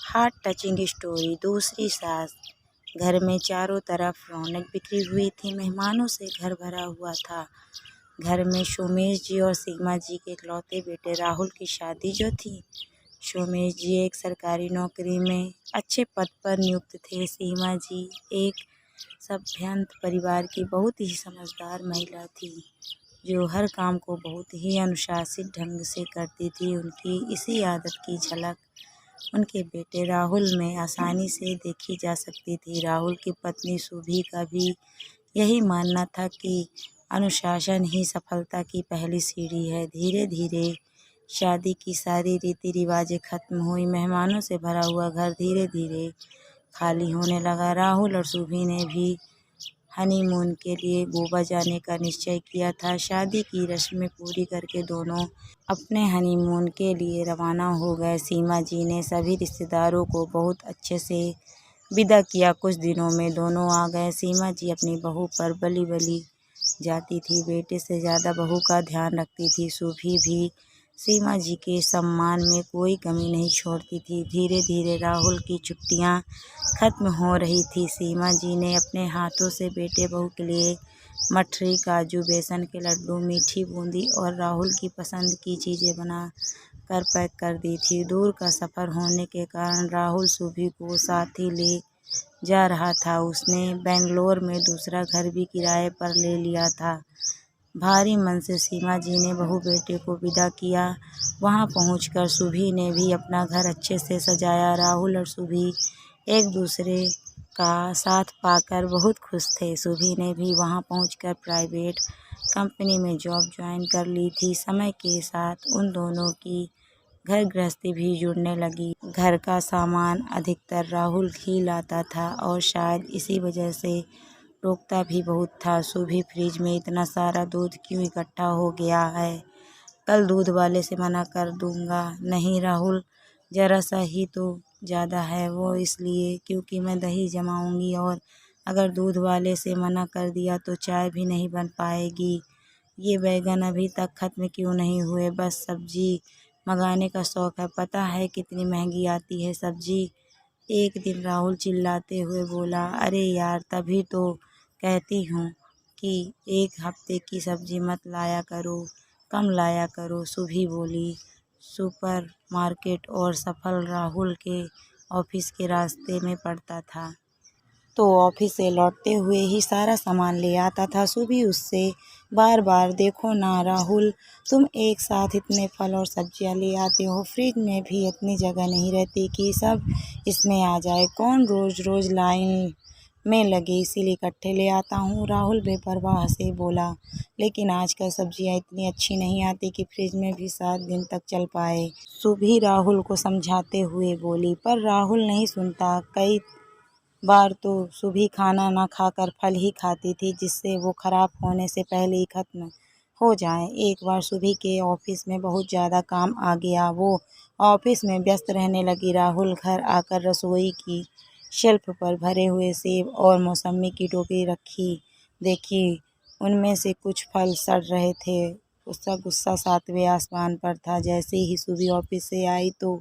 Heart touching story. दूसरी सास। घर में चारों तरफ रौनक बिखरी हुई थी, मेहमानों से घर भरा हुआ था। घर में सोमेश जी और सीमा जी के इकलौते बेटे राहुल की शादी जो थी। सोमेश जी एक सरकारी नौकरी में अच्छे पद पर नियुक्त थे। सीमा जी एक सभ्यंत परिवार की बहुत ही समझदार महिला थी, जो हर काम को बहुत ही अनुशासित ढंग से करती थी। उनकी इसी आदत की झलक उनके बेटे राहुल में आसानी से देखी जा सकती थी। राहुल की पत्नी सुभी का भी यही मानना था कि अनुशासन ही सफलता की पहली सीढ़ी है। धीरे धीरे शादी की सारी रीति रिवाजें खत्म हुई। मेहमानों से भरा हुआ घर धीरे धीरे खाली होने लगा। राहुल और सुभी ने भी हनीमून के लिए गोवा जाने का निश्चय किया था। शादी की रस्में पूरी करके दोनों अपने हनीमून के लिए रवाना हो गए। सीमा जी ने सभी रिश्तेदारों को बहुत अच्छे से विदा किया। कुछ दिनों में दोनों आ गए। सीमा जी अपनी बहू पर बली बली जाती थी, बेटे से ज़्यादा बहू का ध्यान रखती थी। सुभी भी सीमा जी के सम्मान में कोई कमी नहीं छोड़ती थी। धीरे धीरे राहुल की छुट्टियां खत्म हो रही थी। सीमा जी ने अपने हाथों से बेटे बहू के लिए मठरी, काजू, बेसन के लड्डू, मीठी बूंदी और राहुल की पसंद की चीज़ें बना कर पैक कर दी थी। दूर का सफ़र होने के कारण राहुल सुभी को साथ ही ले जा रहा था। उसने बेंगलोर में दूसरा घर भी किराए पर ले लिया था। भारी मन से सीमा जी ने बहू बेटे को विदा किया। वहां पहुंचकर सुभी ने भी अपना घर अच्छे से सजाया। राहुल और सुभी एक दूसरे का साथ पाकर बहुत खुश थे। सुभी ने भी वहां पहुंचकर प्राइवेट कंपनी में जॉब ज्वाइन कर ली थी। समय के साथ उन दोनों की घर गृहस्थी भी जुड़ने लगी। घर का सामान अधिकतर राहुल ही लाता था और शायद इसी वजह से रोकता भी बहुत था। सुभी फ्रिज में इतना सारा दूध क्यों इकट्ठा हो गया है? कल दूध वाले से मना कर दूंगा। नहीं राहुल, जरा सा ही तो ज़्यादा है। वो इसलिए क्योंकि मैं दही जमाऊंगी और अगर दूध वाले से मना कर दिया तो चाय भी नहीं बन पाएगी। ये बैगन अभी तक ख़त्म क्यों नहीं हुए? बस सब्जी मंगाने का शौक़ है। पता है कितनी महंगी आती है सब्जी? एक दिन राहुल चिल्लाते हुए बोला, अरे यार, तभी तो कहती हूँ कि एक हफ्ते की सब्जी मत लाया करो, कम लाया करो। सुभी बोली। सुपर मार्केट और सफल राहुल के ऑफिस के रास्ते में पड़ता था, तो ऑफिस से लौटते हुए ही सारा सामान ले आता था। सुभी उससे बार बार, देखो ना राहुल, तुम एक साथ इतने फल और सब्जियां ले आते हो, फ्रिज में भी इतनी जगह नहीं रहती कि सब इसमें आ जाए। कौन रोज रोज लाइन में लगे, इसीलिए इकट्ठे ले आता हूँ। राहुल बेपरवाह से बोला, लेकिन आजकल सब्जियां इतनी अच्छी नहीं आती कि फ्रिज में भी 7 दिन तक चल पाए। सुभी राहुल को समझाते हुए बोली, पर राहुल नहीं सुनता। कई बार तो सुबह खाना ना खाकर फल ही खाती थी, जिससे वो खराब होने से पहले ही खत्म हो जाए। एक बार सुबह के ऑफिस में बहुत ज़्यादा काम आ गया। वो ऑफिस में व्यस्त रहने लगी। राहुल घर आकर रसोई की शेल्फ पर भरे हुए सेब और मौसमी की टोकरी रखी देखी। उनमें से कुछ फल सड़ रहे थे। उसका गुस्सा 7वें आसमान पर था। जैसे ही सुबह ऑफिस से आई तो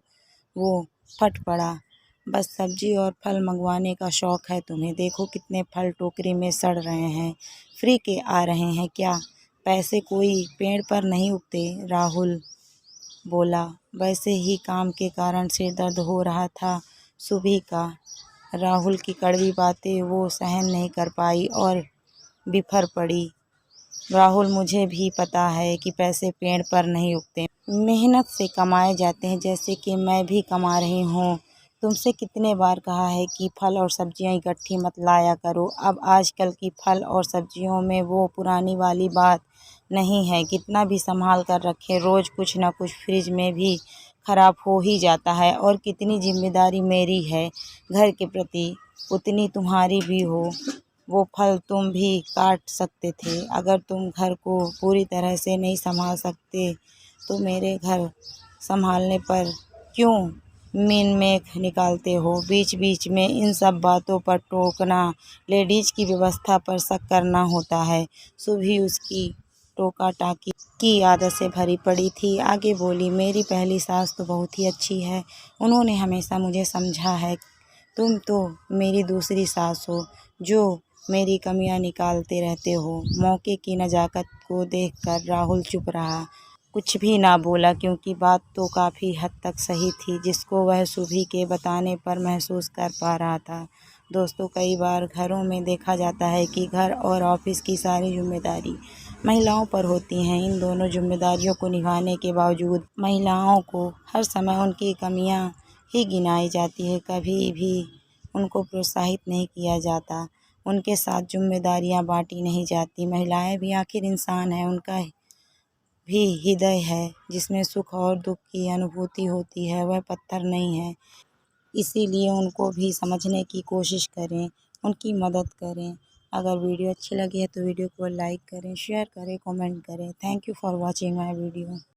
वो फट पड़ा, बस सब्जी और फल मंगवाने का शौक़ है तुम्हें? देखो कितने फल टोकरी में सड़ रहे हैं, फ्री के आ रहे हैं क्या? पैसे कोई पेड़ पर नहीं उगते। राहुल बोला। वैसे ही काम के कारण सिर दर्द हो रहा था सुबह का। राहुल की कड़वी बातें वो सहन नहीं कर पाई और बिफर पड़ी। राहुल, मुझे भी पता है कि पैसे पेड़ पर नहीं उगते, मेहनत से कमाए जाते हैं, जैसे कि मैं भी कमा रही हूँ। तुमसे कितने बार कहा है कि फल और सब्जियां इकट्ठी मत लाया करो। अब आजकल की फल और सब्जियों में वो पुरानी वाली बात नहीं है। कितना भी संभाल कर रखें, रोज़ कुछ ना कुछ फ्रिज में भी खराब हो ही जाता है। और कितनी जिम्मेदारी मेरी है घर के प्रति, उतनी तुम्हारी भी हो। वो फल तुम भी काट सकते थे। अगर तुम घर को पूरी तरह से नहीं संभाल सकते तो मेरे घर संभालने पर क्यों मीन मेख निकालते हो? बीच बीच में इन सब बातों पर टोकना, लेडीज की व्यवस्था पर शक करना होता है। सुबह उसकी टोका टाकी की आदत से भरी पड़ी थी। आगे बोली, मेरी पहली सास तो बहुत ही अच्छी है। उन्होंने हमेशा मुझे समझा है। तुम तो मेरी दूसरी सास हो जो मेरी कमियां निकालते रहते हो। मौके की नज़ाकत को देखकर राहुल चुप रहा, कुछ भी ना बोला, क्योंकि बात तो काफ़ी हद तक सही थी जिसको वह सुभी के बताने पर महसूस कर पा रहा था। दोस्तों, कई बार घरों में देखा जाता है कि घर और ऑफिस की सारी जिम्मेदारी महिलाओं पर होती हैं। इन दोनों जिम्मेदारियों को निभाने के बावजूद महिलाओं को हर समय उनकी कमियां ही गिनाई जाती है। कभी भी उनको प्रोत्साहित नहीं किया जाता, उनके साथ जिम्मेदारियां बांटी नहीं जाती। महिलाएं भी आखिर इंसान हैं, उनका भी हृदय है जिसमें सुख और दुख की अनुभूति होती है, वह पत्थर नहीं है। इसीलिए उनको भी समझने की कोशिश करें, उनकी मदद करें। अगर वीडियो अच्छी लगी है तो वीडियो को लाइक करें, शेयर करें, कमेंट करें। Thank you for watching my video.